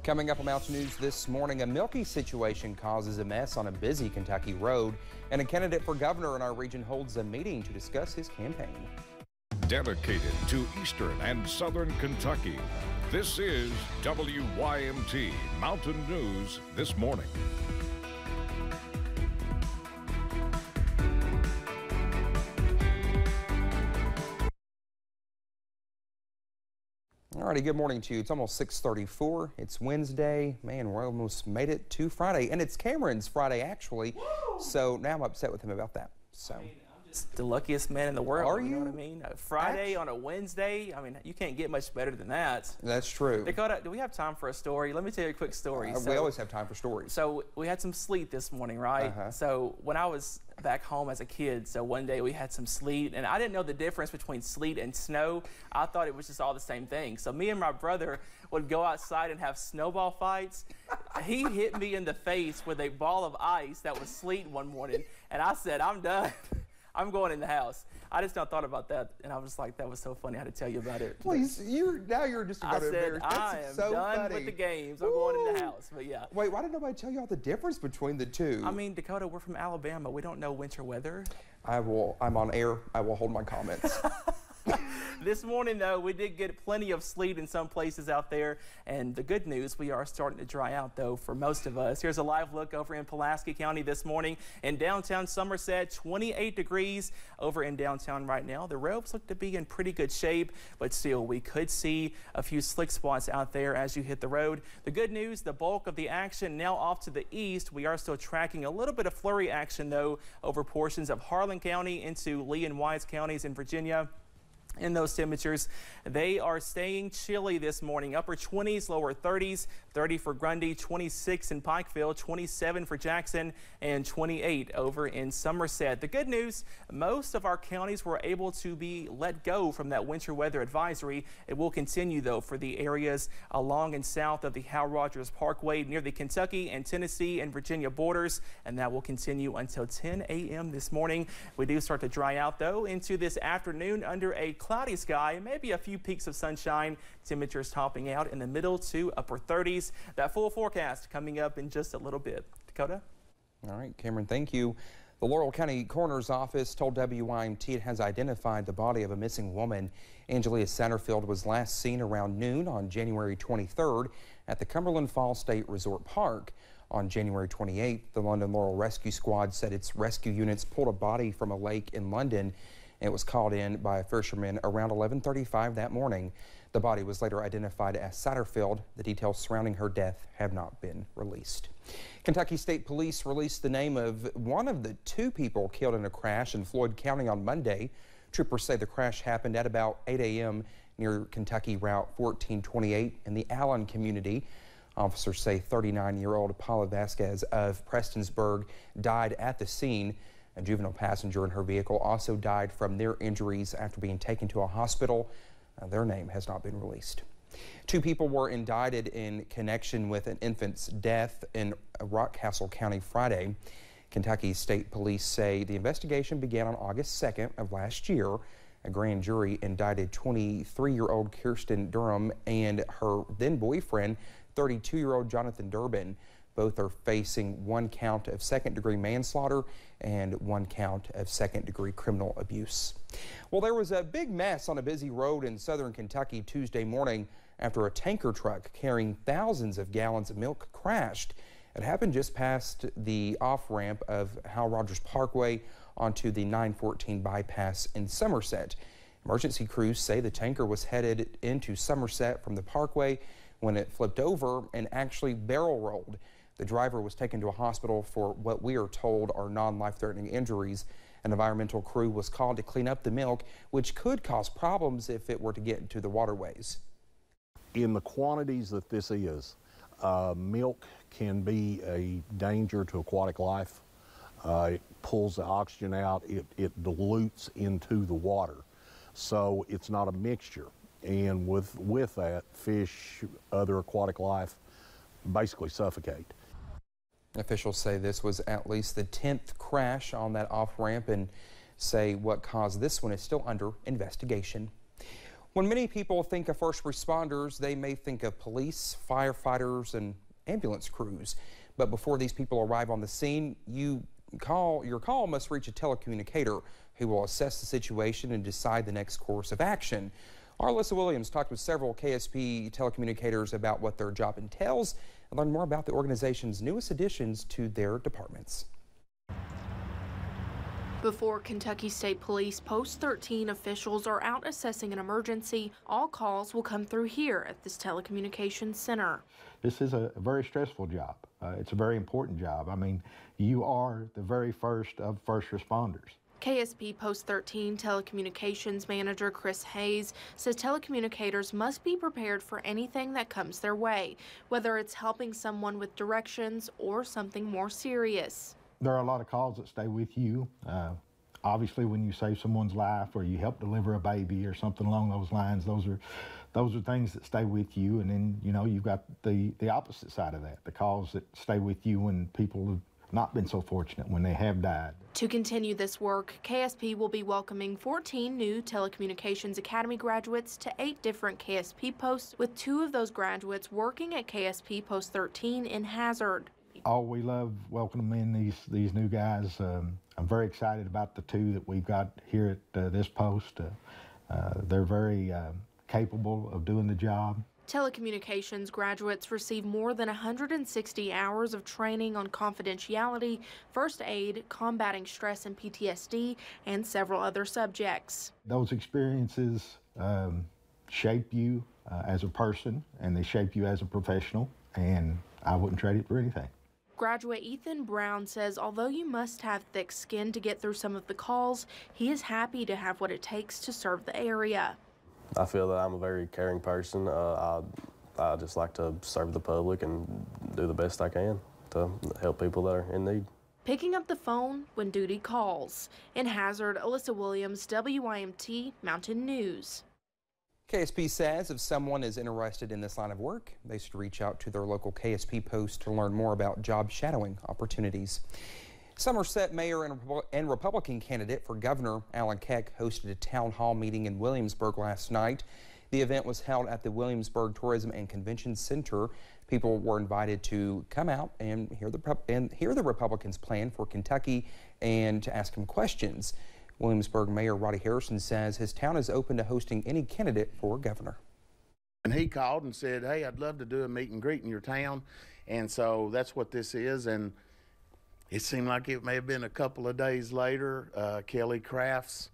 Coming up on Mountain News this morning, a milky situation causes a mess on a busy Kentucky road, and a candidate for governor in our region holds a meeting to discuss his campaign. Dedicated to Eastern and Southern Kentucky, this is WYMT Mountain News this morning. Alrighty, good morning to you. It's almost 6:34. It's Wednesday. Man, we almost made it to Friday. And it's Cameron's Friday, actually. Woo! So now I'm upset with him about that. So. I'm just the luckiest man in the world. Are you? You know what I mean? A Friday on a Wednesday. I mean, you can't get much better than that. That's true. Dakota, do we have time for a story? Let me tell you a quick story. We always have time for stories. So we had some sleet this morning, right? So when I was back home as a kid, so one day we had some sleet, and I didn't know the difference between sleet and snow. I thought it was just all the same thing. So me and my brother would go outside and have snowball fights. He hit me in the face with a ball of ice that was sleet one morning, and I said, I'm done. I'm going in the house. I just not thought about that, and I was like, that was so funny. I had to tell you about it. Please, now you're just about to embarrass. I am so done funny. With the games. I'm going in the house, but yeah. Wait, why did nobody tell y'all the difference between the two? I mean, Dakota, we're from Alabama. We don't know winter weather. I'm on air. I will hold my comments. This morning, though, we did get plenty of sleet in some places out there, and the good news, we are starting to dry out, though, for most of us. Here's a live look over in Pulaski County this morning. In downtown Somerset, 28 degrees over in downtown right now. The roads look to be in pretty good shape, but still, we could see a few slick spots out there as you hit the road. The good news, the bulk of the action now off to the east. We are still tracking a little bit of flurry action, though, over portions of Harlan County into Lee and Wise counties in Virginia. In those temperatures, they are staying chilly this morning. Upper 20s, lower 30s, 30 for Grundy, 26 in Pikeville, 27 for Jackson, and 28 over in Somerset. The good news, most of our counties were able to be let go from that winter weather advisory. It will continue, though, for the areas along and south of the Hal Rogers Parkway near the Kentucky and Tennessee and Virginia borders, and that will continue until 10 a.m. this morning. We do start to dry out, though, into this afternoon under a cloudy sky, maybe a few peaks of sunshine, temperatures topping out in the middle to upper 30s. That full forecast coming up in just a little bit. Dakota? All right, Cameron, thank you. The Laurel County Coroner's Office told WYMT it has identified the body of a missing woman. Angelia Satterfield was last seen around noon on January 23rd at the Cumberland Falls State Resort Park. On January 28th, the London Laurel Rescue Squad said its rescue units pulled a body from a lake in London. It was called in by a fisherman around 11:35 that morning. The body was later identified as Satterfield. The details surrounding her death have not been released. Kentucky State Police released the name of one of the two people killed in a crash in Floyd County on Monday. Troopers say the crash happened at about 8 a.m. near Kentucky Route 1428 in the Allen community. Officers say 39-year-old Paula Vasquez of Prestonsburg died at the scene. A juvenile passenger in her vehicle also died from their injuries after being taken to a hospital. Their name has not been released. Two people were indicted in connection with an infant's death in Rockcastle County Friday. Kentucky State Police say the investigation began on August 2nd of last year. A grand jury indicted 23-year-old Kirsten Durham and her then-boyfriend, 32-year-old Jonathan Durbin. Both are facing one count of second-degree manslaughter and one count of second-degree criminal abuse. Well, there was a big mess on a busy road in southern Kentucky Tuesday morning after a tanker truck carrying thousands of gallons of milk crashed. It happened just past the off-ramp of Hal Rogers Parkway onto the 914 bypass in Somerset. Emergency crews say the tanker was headed into Somerset from the parkway when it flipped over and actually barrel rolled. The driver was taken to a hospital for what we are told are non-life-threatening injuries. An environmental crew was called to clean up the milk, which could cause problems if it were to get into the waterways. In the quantities that this is, milk can be a danger to aquatic life. It pulls the oxygen out, it dilutes into the water. So it's not a mixture. And with that, fish, other aquatic life basically suffocate. Officials say this was at least the 10th crash on that off-ramp and say what caused this one is still under investigation. When many people think of first responders, they may think of police, firefighters, and ambulance crews. But before these people arrive on the scene, your call must reach a telecommunicator who will assess the situation and decide the next course of action. Our Alyssa Williams talked with several KSP telecommunicators about what their job entails and learned more about the organization's newest additions to their departments. Before Kentucky State Police Post 13 officials are out assessing an emergency, all calls will come through here at this telecommunications center. This is a very stressful job. It's a very important job. I mean, you are the very first of first responders. KSP Post 13 telecommunications manager Chris Hayes says telecommunicators must be prepared for anything that comes their way, whether it's helping someone with directions or something more serious. There are a lot of calls that stay with you. Obviously, when you save someone's life or you help deliver a baby or something along those lines, those are things that stay with you. And then, you know, you've got the opposite side of that, the calls that stay with you when people have not been so fortunate, when they have died. To continue this work, KSP will be welcoming 14 new Telecommunications Academy graduates to 8 different KSP posts, with 2 of those graduates working at KSP Post 13 in Hazard. Oh, we love welcoming in these new guys. I'm very excited about the 2 that we've got here at this post. They're very capable of doing the job. Telecommunications graduates receive more than 160 hours of training on confidentiality, first aid, combating stress and PTSD, and several other subjects. Those experiences shape you as a person, and they shape you as a professional, and I wouldn't trade it for anything. Graduate Ethan Brown says although you must have thick skin to get through some of the calls, he is happy to have what it takes to serve the area. I feel that I'm a very caring person. I just like to serve the public and do the best I can to help people that are in need. Picking up the phone when duty calls. In Hazard, Alyssa Williams, WYMT Mountain News. KSP says if someone is interested in this line of work, they should reach out to their local KSP post to learn more about job shadowing opportunities. Somerset Mayor and Republican candidate for governor Alan Keck hosted a town hall meeting in Williamsburg last night. The event was held at the Williamsburg Tourism and Convention Center. People were invited to come out and hear the Republicans' plan for Kentucky and to ask him questions. Williamsburg Mayor Roddy Harrison says his town is open to hosting any candidate for governor. And he called and said, hey, I'd love to do a meet and greet in your town. And so that's what this is. And it seemed like it may have been a couple of days later, Kelly Craft's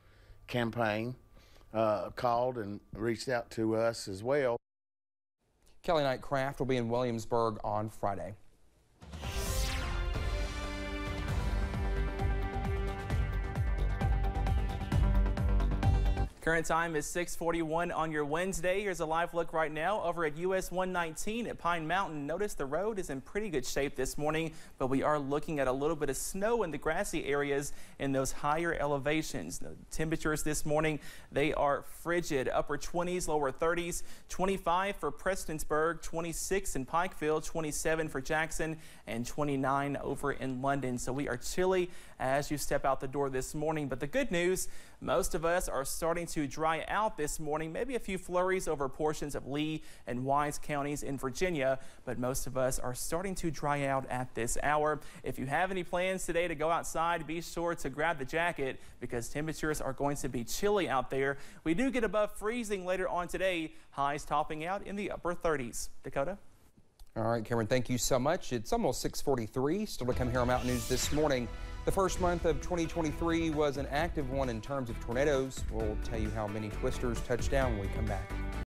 campaign called and reached out to us as well. Kelly Knight Craft will be in Williamsburg on Friday. Current time is 6:41 on your Wednesday. Here's a live look right now over at US 119 at Pine Mountain. Notice the road is in pretty good shape this morning, but we are looking at a little bit of snow in the grassy areas in those higher elevations. The temperatures this morning, they are frigid, upper 20s, lower 30s, 25 for Prestonsburg, 26 in Pikeville, 27 for Jackson, and 29 over in London. So we are chilly as you step out the door this morning. But the good news, most of us are starting to dry out this morning. Maybe a few flurries over portions of Lee and Wise counties in Virginia, but most of us are starting to dry out at this hour. If you have any plans today to go outside, be sure to grab the jacket because temperatures are going to be chilly out there. We do get above freezing later on today, highs topping out in the upper 30s. Dakota? All right, Cameron, thank you so much. It's almost 6:43. Still to come here on Mountain News this morning. The first month of 2023 was an active one in terms of tornadoes. We'll tell you how many twisters touched down when we come back.